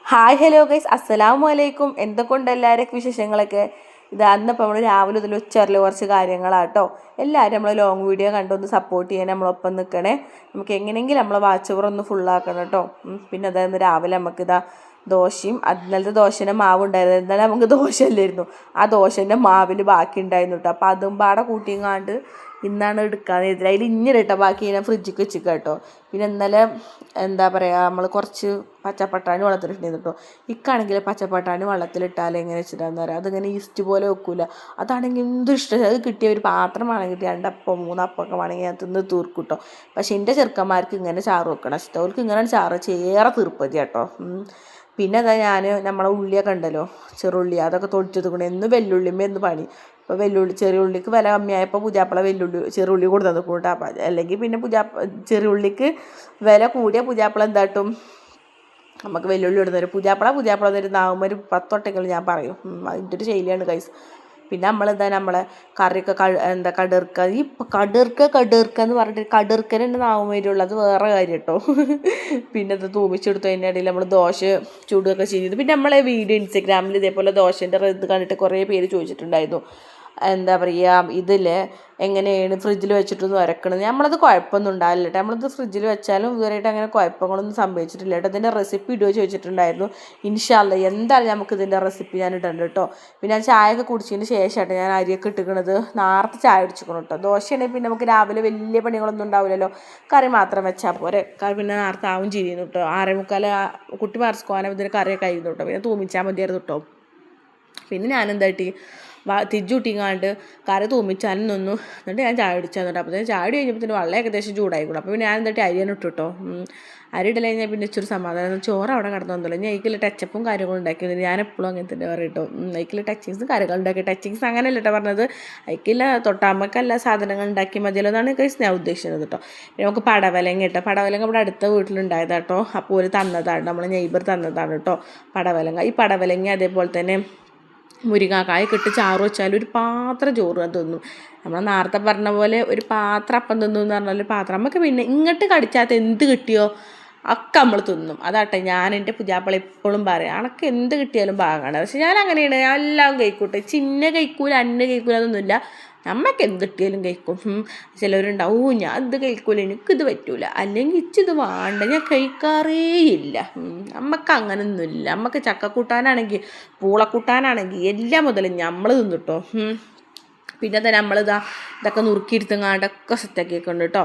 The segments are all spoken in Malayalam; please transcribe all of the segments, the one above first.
ഹായ് ഹലോ ഗൈസ്, അസ്സലാമു അലൈക്കും. എന്തൊക്കെയുണ്ട് എല്ലാവരും വിശേഷങ്ങളൊക്കെ? ഇത് അന്നിപ്പോൾ നമ്മൾ രാവിലെ മുതൽ ഉച്ചവരെ കുറച്ച് കാര്യങ്ങളാട്ടോ. എല്ലാവരും നമ്മൾ ലോങ് വീഡിയോ കണ്ടൊന്ന് സപ്പോർട്ട് ചെയ്യാൻ നമ്മളൊപ്പം നിൽക്കണേ. നമുക്ക് എങ്ങനെയെങ്കിലും നമ്മളെ വാച്ച് ഓവർ ഒന്ന് ഫുള്ളാക്കണം കേട്ടോ. പിന്നെ അതായത് രാവിലെ നമുക്കിതാ ദോശയും ഇന്നലത്തെ ദോശേൻ്റെ മാവ് ഉണ്ടായിരുന്നു. ഇന്നലെ നമുക്ക് ദോശ അല്ലായിരുന്നു, ആ ദോശേൻ്റെ മാവിൽ ബാക്കി ഉണ്ടായിരുന്നു കേട്ടോ. അപ്പോൾ അതും പാടെ കൂട്ടിങ്ങാണ്ട് ഇന്നാണ് എടുക്കാന്ന് എതിരായി അതിൽ ഇങ്ങനെ ഇട്ട ബാക്കി ഞാൻ ഫ്രിഡ്ജിക്ക് വെച്ചിട്ട് കേട്ടോ. പിന്നെ ഇന്നലെ എന്താ പറയുക, നമ്മൾ കുറച്ച് പച്ചപ്പട്ടാണി വെള്ളത്തിലിട്ടിരുന്നു കേട്ടോ. ഇക്കാണെങ്കിൽ പച്ചപ്പട്ടാണി വെള്ളത്തിലിട്ടാൽ എങ്ങനെ വെച്ചിട്ടാന്ന് പറയാം, അതിങ്ങനെ ഈസ്റ്റ് പോലെ വെക്കൂല. അതാണെങ്കിൽ എന്തും ഇഷ്ടം. അത് കിട്ടിയ ഒരു പാത്രമാണെങ്കിൽ കിട്ടിയ 2 അപ്പം 3 അപ്പമൊക്കെ വേണമെങ്കിൽ ഞാൻ തിന്ന് തീർക്കും കേട്ടോ. പക്ഷെ എൻ്റെ ചെറുക്കന്മാർക്ക് ഇങ്ങനെ ചാറ് വെക്കണം ഇഷ്ടം. അവർക്ക് ഇങ്ങനെ ചാറ് ചേറെ തീർപ്പതി കേട്ടോ. പിന്നെ അതാ ഞാൻ നമ്മളെ ഉള്ളിയൊക്കെ ഉണ്ടല്ലോ, ചെറുള്ളി, അതൊക്കെ തൊടിച്ചെടുക്കണം. എന്ന് വെല്ലുള്ളിമ്മ എന്ന് പണി. ഇപ്പോൾ വെല്ലുള്ളി ചെറിയ ഉള്ളിക്ക് വില കമ്മിയായപ്പോൾ പുതിയാപ്പള ചെറുള്ളി കൊടുത്തത് കൂട്ടാ. അല്ലെങ്കിൽ പിന്നെ ചെറിയുള്ളിക്ക് വില കൂടിയ പുതിയാപ്പള എന്താട്ടും നമുക്ക് വെല്ലുള്ളി ഇടുന്നവരും പുതിയാപ്പള തരും നാവുമ്പോൾ ഒരു 10 വട്ടെങ്കിലും ഞാൻ പറയും. അതിൻ്റെ ഒരു ശൈലിയാണ് കൈസ്. പിന്നെ നമ്മളെന്താ നമ്മളെ കറിയൊക്കെ കടർക്ക, ഈ കടർക്ക എന്ന് പറഞ്ഞിട്ട് കടർക്കനുണ്ട് നാവും വരുള്ളൂ, അത് വേറെ കാര്യം കേട്ടോ. പിന്നെ അത് തൂമിച്ചെടുത്തു. അതിൻ്റെ ഇടയിൽ നമ്മൾ ദോശ ചൂടുകയൊക്കെ ചെയ്തു. പിന്നെ നമ്മളെ വീഡിയോ ഇൻസ്റ്റഗ്രാമിൽ ഇതേപോലെ ദോശേൻ്റെ ഇത് കണ്ടിട്ട് കുറേ പേര് ചോദിച്ചിട്ടുണ്ടായിരുന്നു, എന്താ പറയുക, ഇതിൽ എങ്ങനെയാണ് ഫ്രിഡ്ജിൽ വെച്ചിട്ടൊന്നും ഉരക്കണത്. നമ്മളത് കുഴപ്പമൊന്നും ഉണ്ടാവില്ല കേട്ടോ. നമ്മളത് ഫ്രിഡ്ജിൽ വെച്ചാലും ഇതുവരെയായിട്ട് അങ്ങനെ കുഴപ്പങ്ങളൊന്നും സംഭവിച്ചിട്ടില്ല കേട്ടോ. ഇതിൻ്റെ റെസിപ്പി ഇടുകയോ ചോദിച്ചിട്ടുണ്ടായിരുന്നു. ഇൻഷാ അല്ലാ എന്തായാലും നമുക്ക് ഇതിൻ്റെ റെസിപ്പി ഞാൻ ഇടുന്നുണ്ട് കേട്ടോ. പിന്നെ ഞാൻ ചായയൊക്കെ കുടിച്ചതിന് ശേഷമായിട്ട് ഞാൻ അരിയൊക്കെ ഇട്ടിക്കണത്. നേരത്തെ ചായ കുടിച്ചിക്കണം കേട്ടോ. ദോശയാണെങ്കിൽ പിന്നെ നമുക്ക് രാവിലെ വലിയ പണികളൊന്നും ഉണ്ടാവില്ലല്ലോ, കറി മാത്രം വെച്ചാൽ പോരെ. കറി പിന്നെ നേരത്തെ ആവും ചെയ്യുന്നു കേട്ടോ. 6:45 കുട്ടി മറിച്ചുപോകാനും ഇതിന് കറിയൊക്കെ ആയിരുന്നു കേട്ടോ. പിന്നെ തൂമിച്ചാൽ മതിയായിരുന്നു കേട്ടോ. പിന്നെ ഞാനെന്താട്ടി തിരിച്ചുകൂട്ടിങ്ങാണ്ട് കറി തൂമിച്ചാലും നിന്നു. എന്നിട്ട് ഞാൻ ചായ കുടിച്ചാൽ തന്നിട്ട്. അപ്പോൾ ചായ കുടി കഴിഞ്ഞപ്പോൾ വെള്ളം ഏകദേശം ചൂടായിക്കണം. അപ്പോൾ പിന്നെ ഞാൻ എന്താട്ടി അരിയാണ് ഇട്ടു കേട്ടോ. അരി ഇടല കഴിഞ്ഞാൽ പിന്നെ ഇച്ചിരി സമാധാനം. ചോറ് അവിടെ കിടന്നു വന്നല്ലോ. ഞാൻ അതിൽ ടച്ചപ്പും കാര്യങ്ങളും ഉണ്ടാക്കി. ഞാൻ എപ്പോഴും അങ്ങനെ തന്നെ പറയും കേട്ടോ. അതിൽ ടച്ചിങ്സും കാര്യങ്ങളും ഉണ്ടാക്കി. ടച്ചിങ്സ് അങ്ങനെയല്ല കേട്ടോ പറഞ്ഞത്, അതിൽ തൊട്ടാമ്മക്കല്ല സാധനങ്ങൾ ഉണ്ടാക്കി മതിയല്ലോ എന്നാണ് ഞാൻ ഉദ്ദേശിച്ചത് കേട്ടോ. പിന്നെ നമുക്ക് പടവലങ്ങ കേട്ടോ. പടവലങ്ങ ഇവിടെ അടുത്ത വീട്ടിലുണ്ടായതാണ് കേട്ടോ. അപ്പോൾ ഒരു തന്നതാണ്, നമ്മളെ നെയ്ബർ തന്നതാണ് കേട്ടോ പടവലങ്ങ. ഈ പടവലങ്ങ അതേപോലെ തന്നെ മുരിങ്ങാക്കായൊക്കെ ഇട്ട് ചാറ് വെച്ചാൽ ഒരു പാത്രം ചോറ് തിന്നും. നമ്മൾ നേരത്തെ പറഞ്ഞ പോലെ ഒരു പാത്രം അപ്പം തിന്നു എന്ന് പറഞ്ഞാൽ ഒരു പാത്രം നമുക്ക് പിന്നെ ഇങ്ങോട്ട് കടിച്ചാത്ത എന്ത് കിട്ടിയോ ഒക്കെ നമ്മൾ തിന്നും. അതാട്ടെ ഞാൻ എൻ്റെ പുതിയാപ്പള എപ്പോഴും പറയാം, അനക്ക് എന്ത് കിട്ടിയാലും ഭാഗമാണ്. പക്ഷെ ഞാൻ അങ്ങനെയാണ്, ഞാൻ എല്ലാം കഴിക്കൂട്ടെ. ചിന്ന കഴിക്കൂല അന്ന കഴിക്കൂല അതൊന്നുമില്ല, നമ്മൾക്ക് എന്ത് കിട്ടിയാലും കഴിക്കും. ചിലവരുണ്ടാവും ഞാൻ ഇത് കഴിക്കൂല, എനിക്കിത് പറ്റൂല, അല്ലെങ്കിൽ ഇച്ചിത് വേണ്ട, ഞാൻ കഴിക്കാറേ ഇല്ല. നമുക്ക് അങ്ങനൊന്നുമില്ല. നമുക്ക് ചക്കക്കൂട്ടാനാണെങ്കിൽ പൂളക്കൂട്ടാനാണെങ്കിൽ എല്ലാം മുതലും നമ്മൾ തിന്നിട്ടോ. പിന്നെ തന്നെ ഇതൊക്കെ നുറുക്കിയിരുത്തങ്ങാണ്ടൊക്കെ സെറ്റാക്കിയൊക്കെയുണ്ട് കേട്ടോ.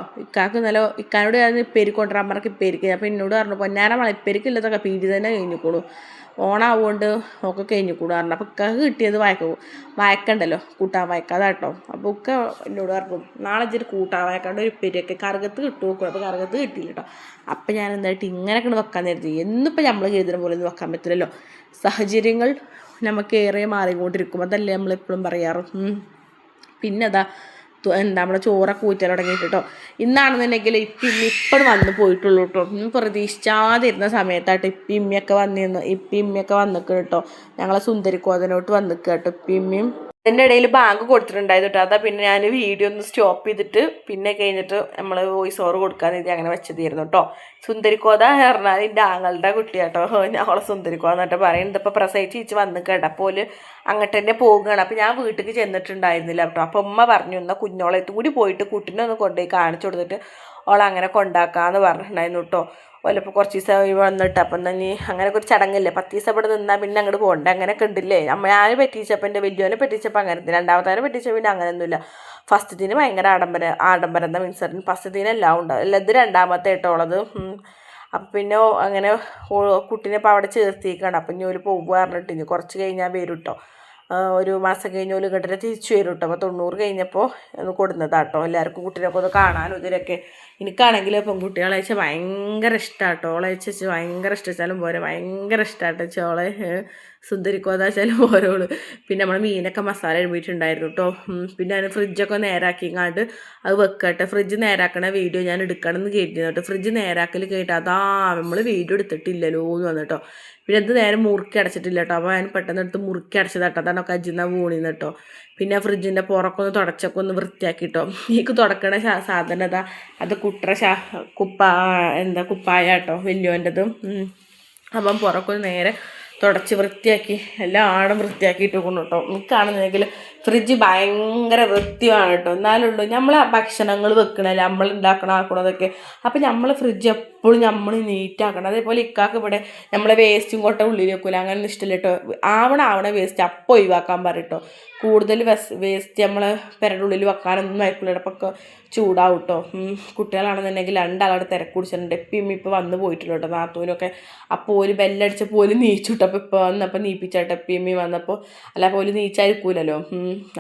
ഇക്കാനോട് ഞാൻ ഇപ്പേരി കൊണ്ടുവരാൻ പറഞ്ഞ ഇപ്പേരിക്ക്. അപ്പോൾ എന്നോട് പറഞ്ഞു പൊന്നാരമാണ് ഇപ്പേരിക്കില്ലതൊക്കെ പീടി തന്നെ കഴിഞ്ഞിക്കോളൂ, ഓണാവുകൊണ്ട് ഒക്കെ കഴിഞ്ഞിക്കൂടുക പറഞ്ഞു. അപ്പോൾ ഇക്കാക്ക് കിട്ടിയത് വയക്കണ്ടല്ലോ, കൂട്ടാൻ വയക്കാതാട്ടോ. അപ്പോൾ ഒക്കെ എന്നോട് പറഞ്ഞു നാളെ ഇച്ചിരി കൂട്ടാൻ വയക്കാണ്ട് ഒരു ഇപ്പേരിയൊക്കെ കറുകത്ത് കിട്ടും നോക്കും. അപ്പോൾ കറുകത്ത് കിട്ടിയില്ല കേട്ടോ. അപ്പം ഞാൻ എന്തായിട്ട് ഇങ്ങനെയൊക്കെ വെക്കാൻ നേരത്തെ എന്നിപ്പോൾ നമ്മൾ കരുതുന്ന പോലെ ഒന്നും വെക്കാൻ പറ്റില്ലല്ലോ. സാഹചര്യങ്ങൾ നമുക്ക് ഏറെ മാറിക്കൊണ്ടിരിക്കും, അതല്ലേ നമ്മളെപ്പോഴും പറയാറ്. പിന്നെ നമ്മളെ ചോറൊക്കെ ഊറ്റാൻ തുടങ്ങിയിട്ട് കേട്ടോ. ഇന്നാണെന്നുണ്ടെങ്കിൽ ഇപ്പോഴും വന്ന് പോയിട്ടുള്ളൂ കേട്ടോ. പ്രതീക്ഷിച്ചാതിരുന്ന സമയത്തായിട്ട് ഇമ്മിയൊക്കെ വന്നിക്കണം കേട്ടോ. ഞങ്ങളെ സുന്ദരിക്കോതനോട്ട് വന്നിക്കുക കേട്ടോ ഇമ്മിയും. അതിൻ്റെ ഇടയിൽ ബാങ്ക് കൊടുത്തിട്ടുണ്ടായിരുന്നു കേട്ടോ. അതാ പിന്നെ ഞാൻ വീഡിയോ ഒന്ന് സ്റ്റോപ്പ് ചെയ്തിട്ട് പിന്നെ കഴിഞ്ഞിട്ട് നമ്മൾ വോയിസ് ഓവർ കൊടുക്കാൻ ഇത് അങ്ങനെ വെച്ചതായിരുന്നു കേട്ടോ. സുന്ദരിക്കോത പറഞ്ഞാൽ എൻ്റെ ആങ്ങളുടെ കുട്ടിയാട്ടോ. ഞങ്ങളെ സുന്ദരിക്കോത എന്നിട്ട് പറയുന്നത് ഇപ്പോൾ പ്രസവിച്ച് വന്ന് കേട്ടപ്പോൾ അങ്ങോട്ട് തന്നെ പോകുകയാണ്. അപ്പോൾ ഞാൻ വീട്ടിലേക്ക് ചെന്നിട്ടുണ്ടായിരുന്നില്ല കേട്ടോ. അപ്പോൾ ഉമ്മ പറഞ്ഞു എന്നാൽ കുഞ്ഞോളത്തും കൂടി പോയിട്ട് കുട്ടീനെ ഒന്ന് കൊണ്ടുപോയി കാണിച്ചു കൊടുത്തിട്ട് ഓളങ്ങനെ കൊണ്ടാക്കാമെന്ന് പറഞ്ഞിട്ടുണ്ടായിരുന്നു കേട്ടോ. ഓലിപ്പോൾ കുറച്ച് ദിവസം വന്നിട്ട് അപ്പം എന്നാൽ നീ അങ്ങനെയൊക്കെ ഒരു ചടങ്ങില്ലേ, 10 ദിവസം ഇവിടെ നിന്നാൽ പിന്നെ അങ്ങോട്ട് പോകണ്ടേ, അങ്ങനെയൊക്കെ ഉണ്ടല്ലേ. ഞാൻ പറ്റിച്ചപ്പോൾ എൻ്റെ വലിയോനെ പറ്റിച്ചപ്പോൾ അങ്ങനെ, രണ്ടാമത്തേനെ പറ്റിച്ചപ്പോൾ പിന്നെ അങ്ങനെയൊന്നുമില്ല. ഫസ്റ്റത്തിന് ഭയങ്കര ആഡംബരം എന്താ മീൻസ് ഫസ്റ്റത്തിന് എല്ലാം ഉണ്ടാവും, എല്ലാം ഇത് രണ്ടാമത്തെ കേട്ടോളത്. അപ്പം പിന്നെ അങ്ങനെ കുട്ടീനെ ഇപ്പോൾ അവിടെ ചേർത്തിരിക്കുകയാണ്. അപ്പം ഇനി ഒരു പോകുക പറഞ്ഞിട്ട് ഇനി കുറച്ച് കഴിഞ്ഞാൽ വരും കേട്ടോ. ഒരു മാസം കഴിഞ്ഞ ഒരു ഘട്ടത്തിൽ തിരിച്ചു വരും കേട്ടോ. അപ്പോൾ 90 കഴിഞ്ഞപ്പോൾ ഒന്ന് കൊടുന്നതാട്ടോ. എല്ലാവർക്കും കുട്ടീനൊക്കെ ഒന്ന് കാണാനും ഇതിലൊക്കെ. എനിക്കാണെങ്കിൽ പെൺകുട്ടികളെ വെച്ചാൽ ഭയങ്കര ഇഷ്ടമാണ് കേട്ടോ. ഓളെ വെച്ച് ഭയങ്കര ഇഷ്ടം പോരെ, ഭയങ്കര ഇഷ്ടമാട്ടോ ചോളെ. സുന്ദരിക്കോത വെച്ചാലും ഓരോള്. പിന്നെ നമ്മൾ മീനൊക്കെ മസാല എഴുതിയിട്ടുണ്ടായിരുന്നു കേട്ടോ. പിന്നെ അതിന് ഫ്രിഡ്ജൊക്കെ നേരാക്കിങ്ങാണ്ട് അത് വെക്കട്ടെ. ഫ്രിഡ്ജ് നേരാക്കണ വീഡിയോ ഞാൻ എടുക്കണം എന്ന് കേട്ടിരുന്നു കേട്ടോ. ഫ്രിഡ്ജ് നേരാക്കൽ കേട്ടോ, അതാ നമ്മൾ വീഡിയോ എടുത്തിട്ടില്ലല്ലോ എന്ന് വന്നിട്ടോ. പിന്നെ അത് നേരെ മുറുക്കി അടച്ചിട്ടില്ല കേട്ടോ. അപ്പോൾ ഞാൻ പെട്ടെന്ന് എടുത്ത് മുറുക്കി അടച്ചതാട്ടോ. അതാണ് കജിന്ന വീണിന്ന് കേട്ടോ. പിന്നെ ഫ്രിഡ്ജിൻ്റെ പുറമൊക്കെ ഒന്ന് തുടച്ചൊക്കെ ഒന്ന് വൃത്തിയാക്കിട്ടോ. എനിക്ക് തുടക്കണ സാധനം അത് കുപ്പായ കേട്ടോ, വലിയോൻ്റെതും. അപ്പം പുറക്കൊരു നേരെ തുടച്ച് വൃത്തിയാക്കി എല്ലാം ആടും വൃത്തിയാക്കിയിട്ട് കൊണ്ട് കേട്ടോ. എനിക്കാണെന്നുണ്ടെങ്കിൽ ഫ്രിഡ്ജ് ഭയങ്കര വൃത്തിയാണ് കേട്ടോ. എന്നാലുള്ളൂ നമ്മൾ ഭക്ഷണങ്ങൾ വെക്കണല്ലേ, നമ്മൾ ആക്കണതൊക്കെ. അപ്പം നമ്മൾ ഫ്രിഡ്ജ് എപ്പോഴും നമ്മൾ നീറ്റാക്കണം. അതേപോലെ ഇക്കാക്ക് ഇവിടെ നമ്മളെ വേസ്റ്റും കൊട്ട ഉള്ളിൽ വെക്കൂല, അങ്ങനെ ഇഷ്ടമില്ല കേട്ടോ. ആവണ വേസ്റ്റ് അപ്പോൾ ഒഴിവാക്കാൻ പറയും കേട്ടോ. കൂടുതൽ വേസ്റ്റ് നമ്മൾ പെരയുടെ ഉള്ളിൽ വെക്കാനൊന്നും അയക്കില്ല. ഇടപ്പൊക്കെ ചൂടാവും കേട്ടോ. കുട്ടികളാണെന്നുണ്ടെങ്കിൽ രണ്ടാളവിടെ തിരക്ക് കുടിച്ചിട്ടുണ്ട്. ഇപ്പോൾ വന്ന് പോയിട്ടുണ്ട് കേട്ടോ, നാത്തൂനൊക്കെ. അപ്പോൾ ഒരു ബെല്ലടിച്ചപ്പോൾ പോലും നീച്ചുട്ടോ. അപ്പോൾ ഇപ്പോൾ വന്നപ്പോൾ നീപ്പിച്ചാട്ടോ എപ്പിയമ്മി വന്നപ്പോൾ. അല്ല പോലും നീച്ചായിരിക്കൂലല്ലോ.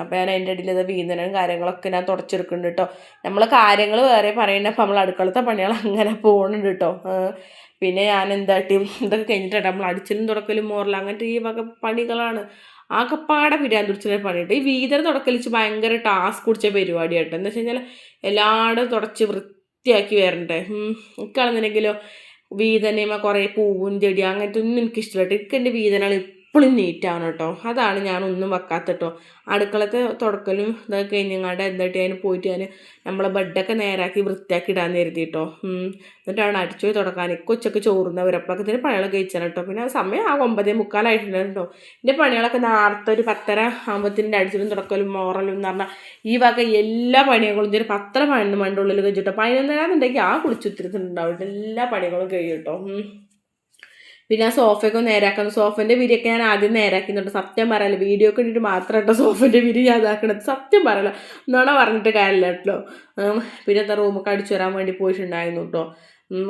അപ്പോൾ ഞാൻ അതിൻ്റെ ഇടയിൽ ഇത് വീന്തനും കാര്യങ്ങളൊക്കെ ഞാൻ തുടച്ചെടുക്കുന്നുണ്ട് കേട്ടോ. നമ്മൾ കാര്യങ്ങൾ വേറെ പറയുന്നപ്പോൾ നമ്മൾ അടുക്കളത്തെ പണികൾ അങ്ങനെ പോകുന്നുണ്ട് കേട്ടോ. പിന്നെ ഞാൻ എന്താട്ടി ഇതൊക്കെ കഴിഞ്ഞിട്ടാണ് നമ്മൾ അടിച്ചിലും തുടക്കലും മോറലും അങ്ങനത്തെ ഈ വക പണികളാണ്. ആകെപ്പാടെ പിരാൻ തുടിച്ച പണിയിട്ട്. ഈ വീതര തുടക്കലിച്ച് ഭയങ്കര ടാസ്ക് കുടിച്ച പരിപാടിയാട്ടോ. എന്താ വെച്ച് കഴിഞ്ഞാൽ എല്ലായിടും തുടച്ച് വൃത്തിയാക്കി വരണ്ടേ. എനിക്കാണെന്നുണ്ടെങ്കിലോ വീതനയുമ്പോൾ കുറേ പൂവും ചെടി അങ്ങനത്തെ ഒന്നും എനിക്കിഷ്ടമില്ല കേട്ടോ. എനിക്ക് എൻ്റെ വീതനാണ് എപ്പോഴും നീറ്റാവണം കേട്ടോ. അതാണ് ഞാനൊന്നും വെക്കാത്ത കേട്ടോ. അടുക്കളത്തെ തുടക്കലും ഇതൊക്കെ കഴിഞ്ഞങ്ങാണ്ട് എന്തായിട്ട് അതിന് പോയിട്ട് ഞാൻ നമ്മളെ ബെഡൊക്കെ നേരാക്കി വൃത്തിയാക്കി ഇടാൻ കരുതി കേട്ടോ. എന്നിട്ടാണ് അടിച്ചു പോയി തുടക്കാൻ. ഉച്ചക്ക് ചോറുന്നവരപ്പോഴൊക്കെ ഇതിന് പണികളൊക്കെ കഴിച്ചാൽ കേട്ടോ. പിന്നെ സമയം 9:45 കേട്ടോ. എൻ്റെ പണികളൊക്കെ നേരത്തെ ഒരു 10:30 ആകുമ്പോഴത്തേൻ്റെ അടിച്ചിലും തുടക്കലും മോറലും എന്ന് പറഞ്ഞാൽ ഈ വക എല്ലാ പണികളും ഒരു 10:11 ഉള്ളിൽ കഴിച്ചിട്ടോ. 11:30 കുളിച്ചുത്തിരുന്നുണ്ടാവും. എല്ലാ പണികളും കഴിയും കേട്ടോ. പിന്നെ ആ സോഫയൊക്കെ നേരാക്കുന്നു. സോഫേൻ്റെ വിരിയൊക്കെ ഞാൻ ആദ്യം നേരാക്കുന്നുണ്ട്. സത്യം പറയല്ലോ, വീഡിയോ ഒക്കെ ഇട്ടിട്ട് മാത്രം കേട്ടോ സോഫേൻ്റെ വിരി ഞാൻ ഇതാക്കണത്. സത്യം പറയല്ലോ, നുണ പറഞ്ഞിട്ട് കാര്യമില്ല കേട്ടോ. പിന്നെ എന്താ റൂമൊക്കെ അടിച്ചു വരാൻ വേണ്ടി പോയിട്ടുണ്ടായിരുന്നു കേട്ടോ.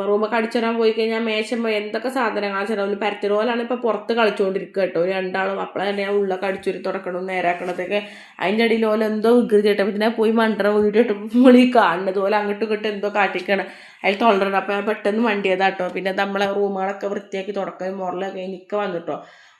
റൂമൊക്കെ അടിച്ചു വരാൻ പോയി കഴിഞ്ഞാൽ മേശം എന്തൊക്കെ സാധനങ്ങൾ ചിലവിൽ പരത്തിരോലാണ് ഇപ്പോൾ പുറത്ത് കളിച്ചുകൊണ്ടിരിക്കുക കേട്ടോ. രണ്ടാളും അപ്പോഴെ തന്നെ ഞാൻ ഉള്ളൊക്കെ അടിച്ചൊരു തുടക്കണം നേരാക്കണതൊക്കെ. അതിൻ്റെ ഇടയിൽ ഓല എന്തോ വികൃതി കേട്ടോ. പിന്നെ പോയി മണ്ടറ വീഡിയോ ഇട്ട് നമ്മളീ കാണുന്നത് പോലെ അങ്ങോട്ടും ഇങ്ങോട്ടും എന്തോ കാട്ടിക്കണം. അതിൽ തൊളരണം. അപ്പോൾ ഞാൻ പെട്ടെന്ന് മണ്ടിയതാട്ടോ. പിന്നെ നമ്മളെ റൂമുകളൊക്കെ വൃത്തിയാക്കി തുടക്കുകയും മുറലൊക്കെ എനിക്ക് വന്നിട്ടോ.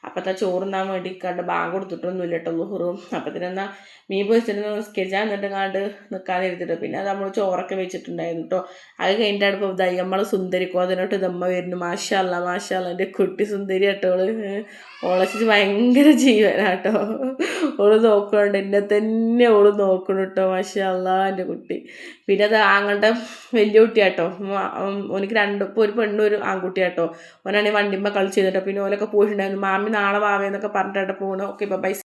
അപ്പോഴത്തെ ചോറുന്നാൻ വേണ്ടി കണ്ട് ബാങ്ക് കൊടുത്തിട്ടൊന്നുമില്ല കേട്ടോ ലുഹറും. അപ്പത്തിനെന്നാൽ മീൻ പൊരിച്ചിട്ട് നിസ്കരിച്ചാൽ എന്നിട്ട് കണ്ട് നിൽക്കാനിരുത്തിട്ടോ. പിന്നെ അത് നമ്മൾ ചോറൊക്കെ വെച്ചിട്ടുണ്ടായിരുന്നു കേട്ടോ. അത് കഴിഞ്ഞിട്ടാണ് ഇപ്പോൾ ഇതായി നമ്മൾ സുന്ദരിക്കോ അതിനോട്ട് ഇതമ്മ വരുന്നു. മാഷാല്ല എൻ്റെ കുട്ടി സുന്ദരി കേട്ടോ. ഓളച്ചിട്ട് ഭയങ്കര ജീവനാട്ടോ. ഓള് നോക്കണുണ്ട്, എന്നെ തന്നെ ഓള് നോക്കണം കേട്ടോ. മാഷാല്ല എൻ്റെ കുട്ടി. പിന്നെ അത് ആങ്ങളുടെ വലിയ കുട്ടിയാട്ടോ. ഓനിക്ക് ഇപ്പോൾ ഒരു പെണ്ണും ഒരു ആൺകുട്ടിയാട്ടോ. ഓനാണെങ്കിൽ വണ്ടിമ്മ കളിച്ച് ചെയ്തിട്ടോ. പിന്നെ ഓലൊക്കെ പോയിട്ടുണ്ടായിരുന്നു. മാമി നാളെ വാവേന്നൊക്കെ പറഞ്ഞിട്ടായിട്ട് പോകണം. Okay bye.